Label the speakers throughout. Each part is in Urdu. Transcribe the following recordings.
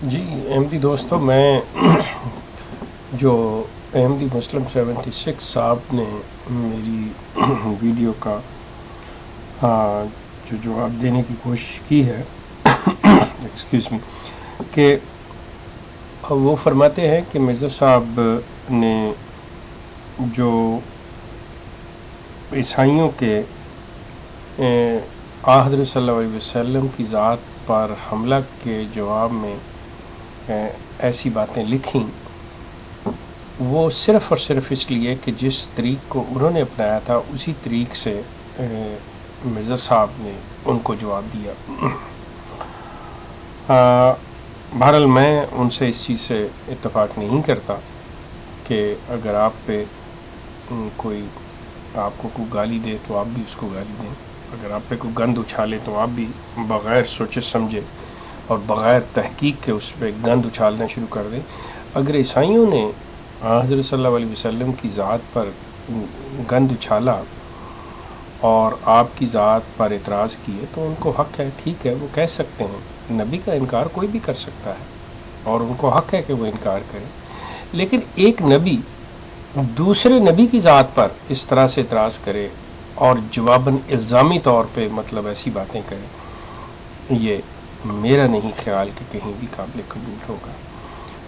Speaker 1: جی احمدی دوستو، میں جو احمدی مسلم 76 صاحب نے میری ویڈیو کا جو جواب دینے کی کوشش کی ہے ایکسکیوز می، کہ وہ فرماتے ہیں کہ مرزا صاحب نے جو عیسائیوں کے حضرت صلی اللہ علیہ وسلم کی ذات پر حملہ کے جواب میں ایسی باتیں لکھیں، وہ صرف اور صرف اس لیے کہ جس طریق کو انہوں نے اپنایا تھا اسی طریق سے مرزا صاحب نے ان کو جواب دیا۔ بہرحال میں ان سے اس چیز سے اتفاق نہیں کرتا کہ اگر آپ پہ کوئی آپ کو کوئی گالی دے تو آپ بھی اس کو گالی دیں، اگر آپ پہ کوئی گند اچھالے تو آپ بھی بغیر سوچے سمجھے اور بغیر تحقیق کے اس پہ گند اچھالنا شروع کر دیں۔ اگر عیسائیوں نے حضرت صلی اللہ علیہ وسلم کی ذات پر گند اچھالا اور آپ کی ذات پر اعتراض کیے تو ان کو حق ہے، ٹھیک ہے، وہ کہہ سکتے ہیں، نبی کا انکار کوئی بھی کر سکتا ہے اور ان کو حق ہے کہ وہ انکار کریں، لیکن ایک نبی دوسرے نبی کی ذات پر اس طرح سے اعتراض کرے اور جواباً الزامی طور پہ مطلب ایسی باتیں کرے، یہ میرا نہیں خیال کہ کہیں بھی قابل قبول ہوگا۔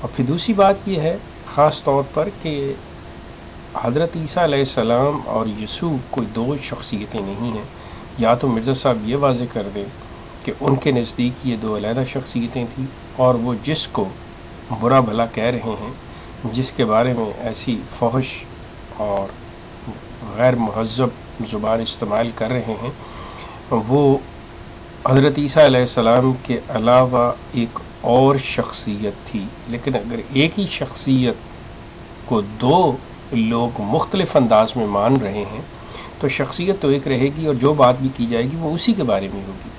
Speaker 1: اور پھر دوسری بات یہ ہے خاص طور پر کہ حضرت عیسیٰ علیہ السلام اور یسوع کوئی دو شخصیتیں نہیں ہیں۔ یا تو مرزا صاحب یہ واضح کر دیں کہ ان کے نزدیک یہ دو علیحدہ شخصیتیں تھیں، اور وہ جس کو برا بھلا کہہ رہے ہیں، جس کے بارے میں ایسی فحش اور غیر مہذب زبان استعمال کر رہے ہیں، وہ حضرت عیسیٰ علیہ السلام کے علاوہ ایک اور شخصیت تھی۔ لیکن اگر ایک ہی شخصیت کو دو لوگ مختلف انداز میں مان رہے ہیں تو شخصیت تو ایک رہے گی اور جو بات بھی کی جائے گی وہ اسی کے بارے میں ہوگی۔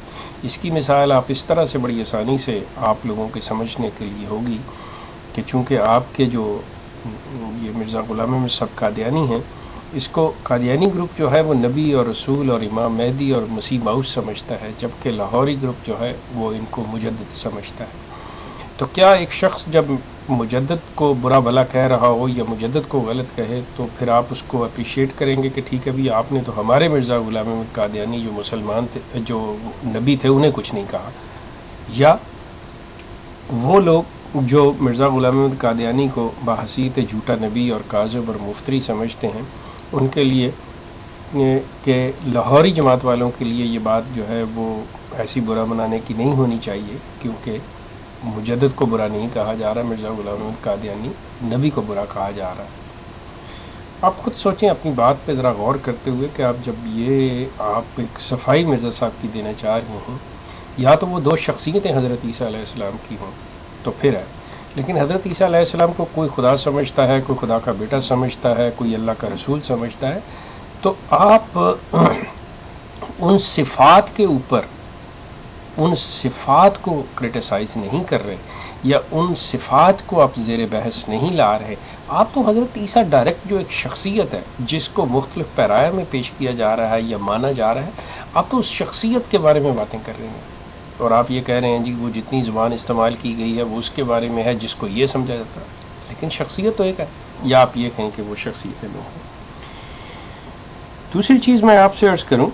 Speaker 1: اس کی مثال آپ اس طرح سے بڑی آسانی سے آپ لوگوں کے سمجھنے کے لیے ہوگی کہ چونکہ آپ کے جو یہ مرزا غلام احمد صاحب قادیانی ہیں، اس کو قادیانی گروپ جو ہے وہ نبی اور رسول اور امام مہدی اور مسیح موعود سمجھتا ہے، جبکہ لاہوری گروپ جو ہے وہ ان کو مجدد سمجھتا ہے۔ تو کیا ایک شخص جب مجدد کو برا بھلا کہہ رہا ہو یا مجدد کو غلط کہے تو پھر آپ اس کو اپریشیٹ کریں گے کہ ٹھیک ہے بھی آپ نے تو ہمارے مرزا غلام احمد قادیانی جو مسلمان تھے، جو نبی تھے، انہیں کچھ نہیں کہا؟ یا وہ لوگ جو مرزا غلام احمد قادیانی کو بحیثیت جھوٹا نبی اور کاذب اور مفتری سمجھتے ہیں، ان کے لیے کہ لاہوری جماعت والوں کے لیے یہ بات جو ہے وہ ایسی برا منانے کی نہیں ہونی چاہیے، کیونکہ مجدد کو برا نہیں کہا جا رہا، مرزا غلام احمد قادیانی نبی کو برا کہا جا رہا ہے۔ آپ خود سوچیں اپنی بات پہ ذرا غور کرتے ہوئے کہ آپ جب یہ آپ ایک صفائی مرزا صاحب کی دینا چاہ رہے ہیں، یا تو وہ دو شخصیتیں حضرت عیسیٰ علیہ السلام کی ہوں تو پھر ہے، لیکن حضرت عیسیٰ علیہ السلام کو کوئی خدا سمجھتا ہے، کوئی خدا کا بیٹا سمجھتا ہے، کوئی اللہ کا رسول سمجھتا ہے، تو آپ ان صفات کے اوپر ان صفات کو کرٹیسائز نہیں کر رہے یا ان صفات کو آپ زیر بحث نہیں لا رہے۔ آپ تو حضرت عیسیٰ ڈائریکٹ جو ایک شخصیت ہے جس کو مختلف پیرایہ میں پیش کیا جا رہا ہے یا مانا جا رہا ہے، آپ تو اس شخصیت کے بارے میں باتیں کر رہے ہیں، اور آپ یہ کہہ رہے ہیں جی وہ جتنی زبان استعمال کی گئی ہے وہ اس کے بارے میں ہے جس کو یہ سمجھا جاتا ہے، لیکن شخصیت تو ایک ہے۔ یا آپ یہ کہیں کہ وہ شخصیتیں دو ہیں۔ دوسری چیز میں آپ سے عرض کروں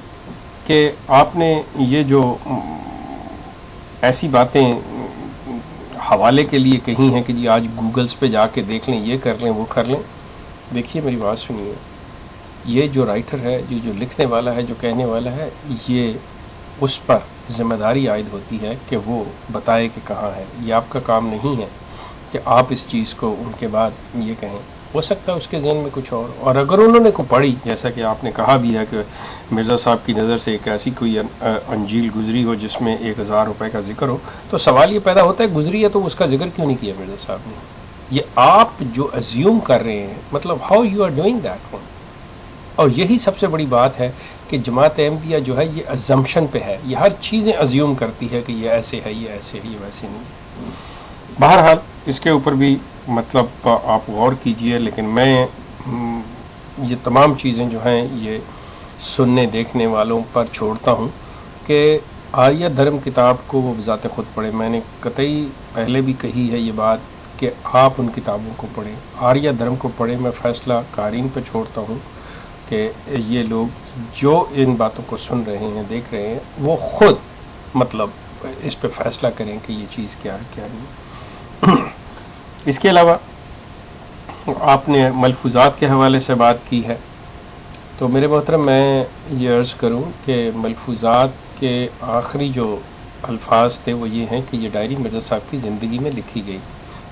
Speaker 1: کہ آپ نے یہ جو ایسی باتیں حوالے کے لیے کہی ہیں کہ جی آج گوگلز پہ جا کے دیکھ لیں، یہ کر لیں، وہ کر لیں، دیکھیے میری بات سنیے، یہ جو رائٹر ہے، جو لکھنے والا ہے، جو کہنے والا ہے، یہ اس پر ذمہ داری عائد ہوتی ہے کہ وہ بتائے کہ کہاں ہے۔ یہ آپ کا کام نہیں ہے کہ آپ اس چیز کو ان کے بعد یہ کہیں۔ ہو سکتا ہے اس کے ذہن میں کچھ اور اگر انہوں نے کو پڑھی، جیسا کہ آپ نے کہا بھی ہے کہ مرزا صاحب کی نظر سے ایک ایسی کوئی انجیل گزری ہو جس میں 1000 روپے کا ذکر ہو، تو سوال یہ پیدا ہوتا ہے گزری ہے تو اس کا ذکر کیوں نہیں کیا مرزا صاحب نے؟ یہ آپ جو ازیوم کر رہے ہیں، مطلب how you are doing that one. اور یہی سب سے بڑی بات ہے کہ جماعت احمدیہ جو ہے یہ ازمپشن پہ ہے، یہ ہر چیزیں ازیوم کرتی ہے کہ یہ ایسے ہے، یہ ایسے ہے، یہ ویسے نہیں۔ بہرحال اس کے اوپر بھی مطلب آپ غور کیجئے، لیکن میں یہ تمام چیزیں جو ہیں یہ سننے دیکھنے والوں پر چھوڑتا ہوں کہ آریہ دھرم کتاب کو وہ بذات خود پڑھیں. میں نے قطعی پہلے بھی کہی ہے یہ بات کہ آپ ان کتابوں کو پڑھیں، آریہ دھرم کو پڑھیں. میں فیصلہ قارئین پہ چھوڑتا ہوں کہ یہ لوگ جو ان باتوں کو سن رہے ہیں، دیکھ رہے ہیں، وہ خود مطلب اس پہ فیصلہ کریں کہ یہ چیز کیا ہے کیا نہیں. اس کے علاوہ آپ نے ملفوظات کے حوالے سے بات کی ہے، تو میرے محترم میں یہ عرض کروں کہ ملفوظات کے آخری جو الفاظ تھے وہ یہ ہیں کہ یہ ڈائری مرزا صاحب کی زندگی میں لکھی گئی.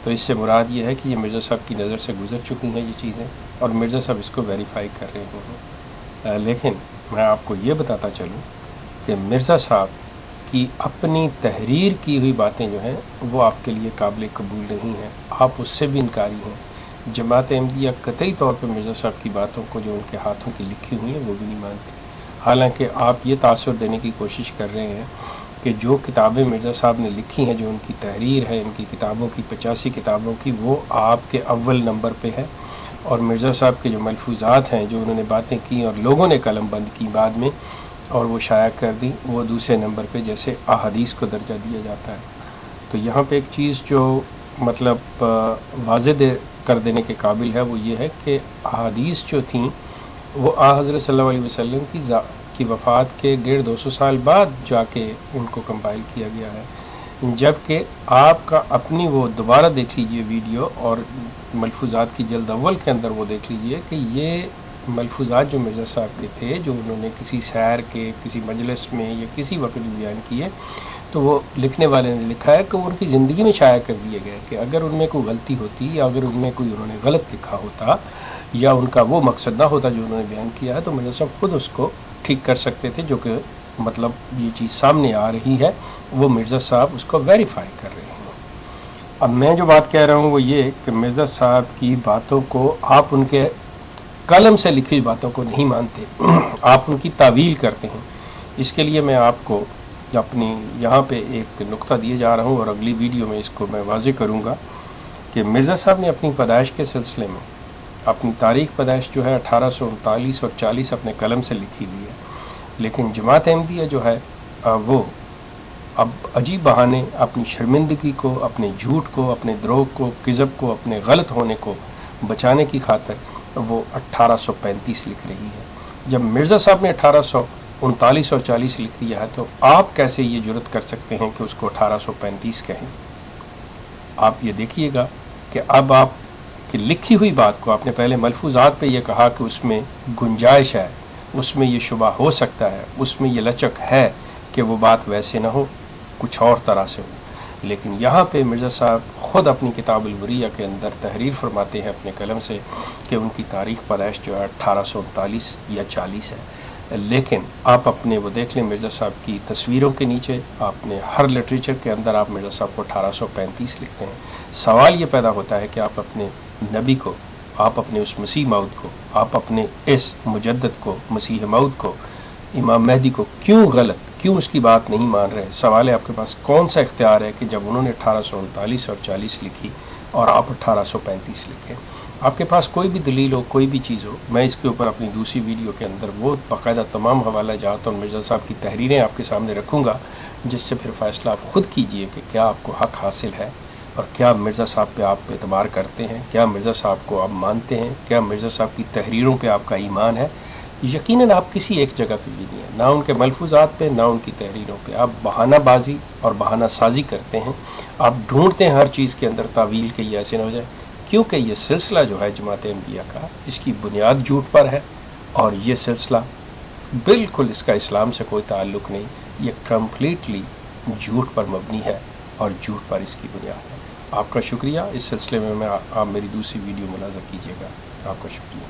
Speaker 1: تو اس سے مراد یہ ہے کہ یہ مرزا صاحب کی نظر سے گزر چکی ہیں یہ چیزیں، اور مرزا صاحب اس کو ویریفائی کر رہے ہیں. لیکن میں آپ کو یہ بتاتا چلوں کہ مرزا صاحب کی اپنی تحریر کی ہوئی باتیں جو ہیں وہ آپ کے لیے قابل قبول نہیں ہیں، آپ اس سے بھی انکاری ہیں. جماعت احمدیہ قطعی طور پہ مرزا صاحب کی باتوں کو جو ان کے ہاتھوں کی لکھی ہوئی ہیں وہ بھی نہیں مانتے. حالانکہ آپ یہ تاثر دینے کی کوشش کر رہے ہیں کہ جو کتابیں مرزا صاحب نے لکھی ہیں، جو ان کی تحریر ہے، ان کی کتابوں کی 85 کتابوں کی، وہ آپ کے اول نمبر پہ ہے، اور مرزا صاحب کے جو ملفوظات ہیں، جو انہوں نے باتیں کی اور لوگوں نے قلم بند کی بعد میں اور وہ شائع کر دی، وہ دوسرے نمبر پہ جیسے احادیث کو درجہ دیا جاتا ہے. تو یہاں پہ ایک چیز جو مطلب واضح کر دینے کے قابل ہے وہ یہ ہے کہ احادیث جو تھیں وہ حضرت صلی اللہ علیہ وسلم کی وفات کے 150-200 سال بعد جا کے ان کو کمپائل کیا گیا ہے. جبکہ آپ کا اپنی وہ دوبارہ دیکھ لیجئے ویڈیو اور ملفوظات کی جلد اول کے اندر وہ دیکھ لیجئے کہ یہ ملفوظات جو مرزا صاحب کے تھے، جو انہوں نے کسی سیر کے کسی مجلس میں یا کسی وقت بیان کیے، تو وہ لکھنے والے نے لکھا ہے کہ وہ ان کی زندگی میں شائع کر دیے گئے کہ اگر ان میں کوئی غلطی ہوتی یا اگر ان میں کوئی انہوں نے غلط لکھا ہوتا یا ان کا وہ مقصد نہ ہوتا جو انہوں نے بیان کیا ہے، تو مرزا صاحب خود اس کو ٹھیک کر سکتے تھے. جو کہ مطلب یہ چیز سامنے آ رہی ہے، وہ مرزا صاحب اس کو ویریفائی کر رہے ہیں. اب میں جو بات کہہ رہا ہوں وہ یہ کہ مرزا صاحب کی باتوں کو آپ ان کے قلم سے لکھی باتوں کو نہیں مانتے، آپ ان کی تعویل کرتے ہیں. اس کے لیے میں آپ کو اپنی یہاں پہ ایک نقطہ دیے جا رہا ہوں، اور اگلی ویڈیو میں اس کو میں واضح کروں گا کہ مرزا صاحب نے اپنی پیدائش کے سلسلے میں اپنی تاریخ پیدائش جو ہے 1839 اور 40 اپنے قلم سے لکھی ہوئی ہے. لیکن جماعت احمدیہ جو ہے وہ اب عجیب بہانے اپنی شرمندگی کو، اپنے جھوٹ کو، اپنے دروغ کو، کذب کو، اپنے غلط ہونے کو بچانے کی خاطر وہ 1835 لکھ رہی ہے. جب مرزا صاحب نے 1839 اور 40 لکھ دیا ہے تو آپ کیسے یہ جرت کر سکتے ہیں کہ اس کو 1835 کہیں؟ آپ یہ دیکھیے گا کہ اب آپ کی لکھی ہوئی بات کو، آپ نے پہلے ملفوظات پہ یہ کہا کہ اس میں گنجائش ہے، اس میں یہ شبہ ہو سکتا ہے، اس میں یہ لچک ہے کہ وہ بات ویسے نہ ہو، کچھ اور طرح سے ہو. لیکن یہاں پہ مرزا صاحب خود اپنی کتاب الوریہ کے اندر تحریر فرماتے ہیں اپنے قلم سے کہ ان کی تاریخ پیدائش جو ہے 1839 یا 40 ہے. لیکن آپ اپنے وہ دیکھ لیں مرزا صاحب کی تصویروں کے نیچے، آپ نے ہر لٹریچر کے اندر آپ مرزا صاحب کو 1835 لکھتے ہیں. سوال یہ پیدا ہوتا ہے کہ آپ اپنے نبی کو، آپ اپنے اس مسیح موعود کو، آپ اپنے اس مجدد کو، مسیح موعود کو، امام مہدی کو کیوں اس کی بات نہیں مان رہے؟ سوال ہے آپ کے پاس کون سا اختیار ہے کہ جب انہوں نے 1839 اور 40 لکھی اور آپ 1835 لکھیں؟ آپ کے پاس کوئی بھی دلیل ہو، کوئی بھی چیز ہو، میں اس کے اوپر اپنی دوسری ویڈیو کے اندر وہ باقاعدہ تمام حوالہ جات اور مرزا صاحب کی تحریریں آپ کے سامنے رکھوں گا، جس سے پھر فیصلہ آپ خود کیجئے کہ کیا آپ کو حق حاصل ہے اور کیا مرزا صاحب پہ آپ اعتبار کرتے ہیں، کیا مرزا صاحب کو آپ مانتے ہیں، کیا مرزا صاحب کی تحریروں پہ آپ کا ایمان ہے. یقیناً آپ کسی ایک جگہ پہ بھی نہیں ہیں، نہ ان کے ملفوظات پہ، نہ ان کی تحریروں پہ. آپ بہانہ بازی اور بہانہ سازی کرتے ہیں، آپ ڈھونڈتے ہیں ہر چیز کے اندر تعویل کہ یہ ایسے نہ ہو جائے. کیونکہ یہ سلسلہ جو ہے جماعت احمدیہ کا، اس کی بنیاد جھوٹ پر ہے، اور یہ سلسلہ بالکل اس کا اسلام سے کوئی تعلق نہیں، یہ کمپلیٹلی جھوٹ پر مبنی ہے اور جھوٹ پر اس کی بنیاد ہے. آپ کا شکریہ. اس سلسلے میں آپ میری دوسری ویڈیو ملاحظہ کیجیے گا. آپ کا شکریہ.